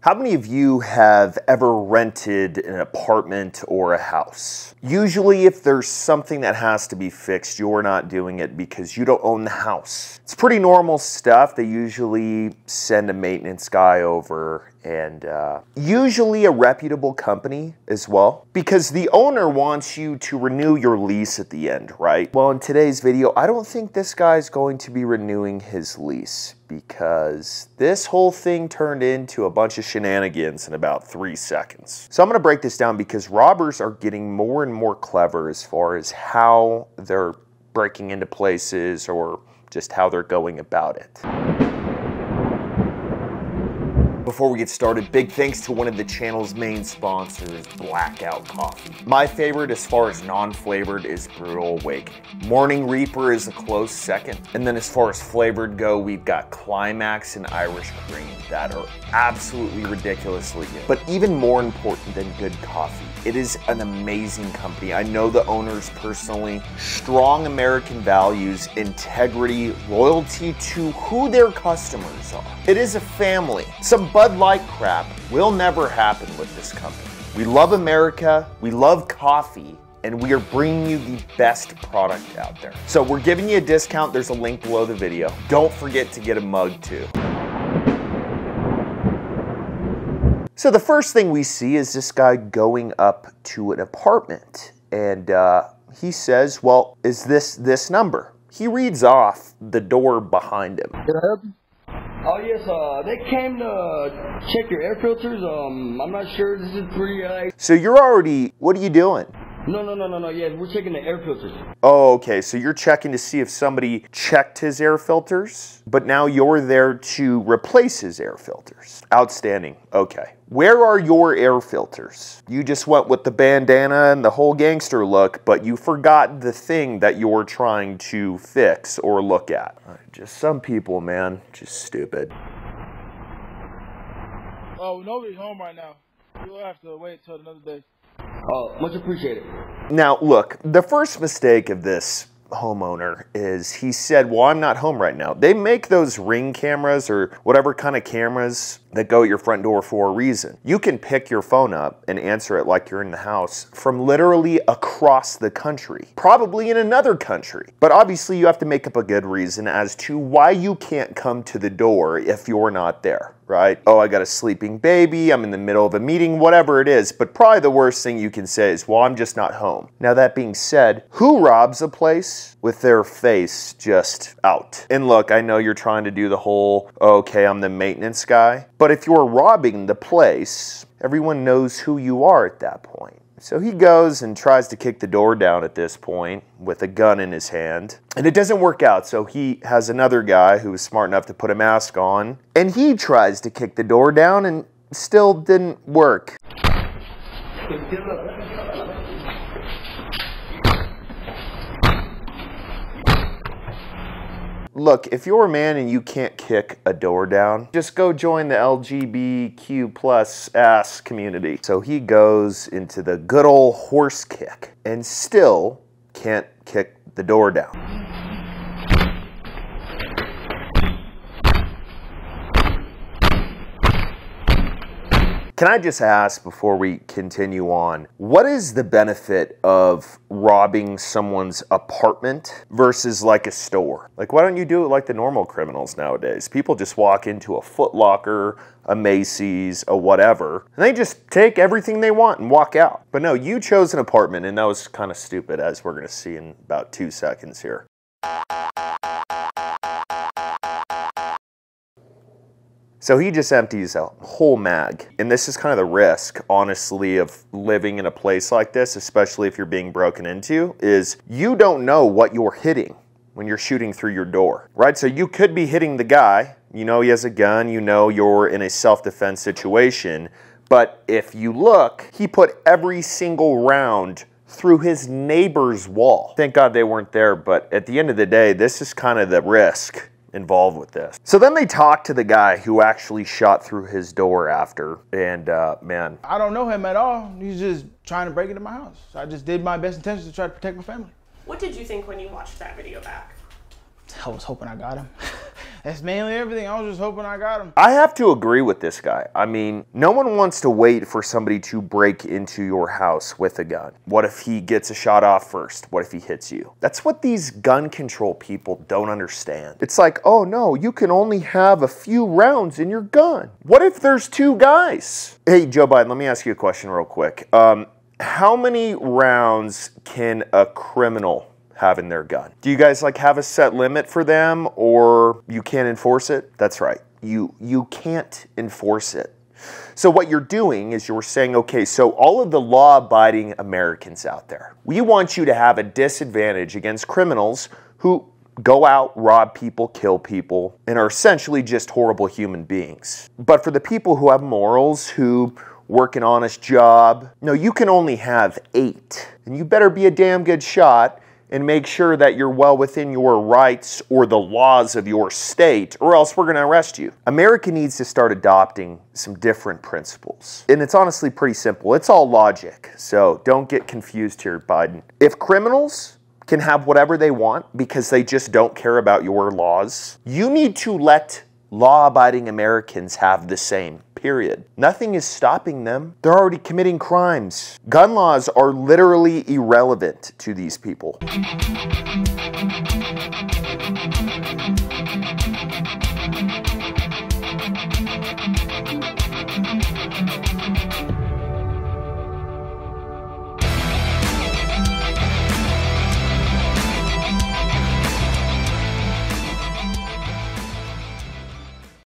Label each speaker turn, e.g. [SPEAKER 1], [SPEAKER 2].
[SPEAKER 1] How many of you have ever rented an apartment or a house? Usually if there's something that has to be fixed, you're not doing it because you don't own the house. It's pretty normal stuff. They usually send a maintenance guy over, and usually a reputable company as well, because the owner wants you to renew your lease at the end, right? Well, in today's video, I don't think this guy's going to be renewing his lease, because this whole thing turned into a bunch of shenanigans in about 3 seconds. So I'm gonna break this down because robbers are getting more and more clever as far as how they're breaking into places or just how they're going about it. Before we get started, big thanks to one of the channel's main sponsors, Blackout Coffee. My favorite as far as non-flavored is Brutal Awakening. Morning Reaper is a close second. And then as far as flavored go, we've got Climax and Irish Cream that are absolutely ridiculously good. But even more important than good coffee, it is an amazing company. I know the owners personally. Strong American values, integrity, loyalty to who their customers are. It is a family. Some Bud Light crap will never happen with this company. We love America, we love coffee, and we are bringing you the best product out there. So we're giving you a discount. There's a link below the video. Don't forget to get a mug too. So the first thing we see is this guy going up to an apartment, and he says, well, is this number? He reads off the door behind him.
[SPEAKER 2] Can I help you? Oh yes, they came to check your air filters. I'm not sure. This is pretty.
[SPEAKER 1] So you're already, what are you doing?
[SPEAKER 2] No. Yeah, we're checking the air filters.
[SPEAKER 1] Oh, okay. So you're checking to see if somebody checked his air filters, but now you're there to replace his air filters. Outstanding. Okay. Where are your air filters? You just went with the bandana and the whole gangster look, but you forgot the thing that you're trying to fix or look at. Just some people, man. Just stupid.
[SPEAKER 3] Oh, nobody's home right now. You'll have to wait till another day.
[SPEAKER 2] Oh, much appreciated.
[SPEAKER 1] Now, look, the first mistake of this homeowner is he said, well, I'm not home right now. They make those Ring cameras or whatever kind of cameras that go at your front door for a reason. You can pick your phone up and answer it like you're in the house from literally across the country, probably in another country. But obviously you have to make up a good reason as to why you can't come to the door if you're not there, right? Oh, I got a sleeping baby, I'm in the middle of a meeting, whatever it is. But probably the worst thing you can say is, well, I'm just not home. Now that being said, who robs a place with their face just out? And look, I know you're trying to do the whole, okay, I'm the maintenance guy. But if you're robbing the place, everyone knows who you are at that point. So he goes and tries to kick the door down at this point with a gun in his hand. And it doesn't work out, so he has another guy who is smart enough to put a mask on. And he tries to kick the door down and still didn't work. Look, if you're a man and you can't kick a door down, just go join the LGBTQ plus ass community. So he goes into the good old horse kick and still can't kick the door down. Can I just ask before we continue on, what is the benefit of robbing someone's apartment versus like a store? Like, why don't you do it like the normal criminals nowadays? People just walk into a Foot Locker, a Macy's, a whatever, and they just take everything they want and walk out. But no, you chose an apartment, and that was kind of stupid, as we're gonna see in about 2 seconds here. So he just empties a whole mag. And this is kind of the risk, honestly, of living in a place like this, especially if you're being broken into, is you don't know what you're hitting when you're shooting through your door, right? So you could be hitting the guy, you know he has a gun, you know you're in a self-defense situation, but if you look, he put every single round through his neighbor's wall. Thank God they weren't there, but at the end of the day, this is kind of the risk involved with this. So then they talk to the guy who actually shot through his door after, and man.
[SPEAKER 3] I don't know him at all. He's just trying to break into my house. I just did my best intentions to try to protect my family.
[SPEAKER 4] What did you think when you watched that video back?
[SPEAKER 3] I was hoping I got him. That's mainly everything. I was just hoping I got him.
[SPEAKER 1] I have to agree with this guy. I mean, no one wants to wait for somebody to break into your house with a gun. What if he gets a shot off first? What if he hits you? That's what these gun control people don't understand. It's like, oh no, you can only have a few rounds in your gun. What if there's two guys? Hey, Joe Biden, let me ask you a question real quick. How many rounds can a criminal have in their gun? Do you guys like have a set limit for them, or you can't enforce it? That's right. You can't enforce it. So what you're doing is you're saying, okay, so all of the law-abiding Americans out there, we want you to have a disadvantage against criminals who go out, rob people, kill people, and are essentially just horrible human beings. But for the people who have morals, who work an honest job, no, you can only have 8. And you better be a damn good shot and make sure that you're well within your rights or the laws of your state, or else we're gonna arrest you. America needs to start adopting some different principles. And it's honestly pretty simple. It's all logic, so don't get confused here, Biden. If criminals can have whatever they want because they just don't care about your laws, you need to let law-abiding Americans have the same, period. Nothing is stopping them. They're already committing crimes. Gun laws are literally irrelevant to these people.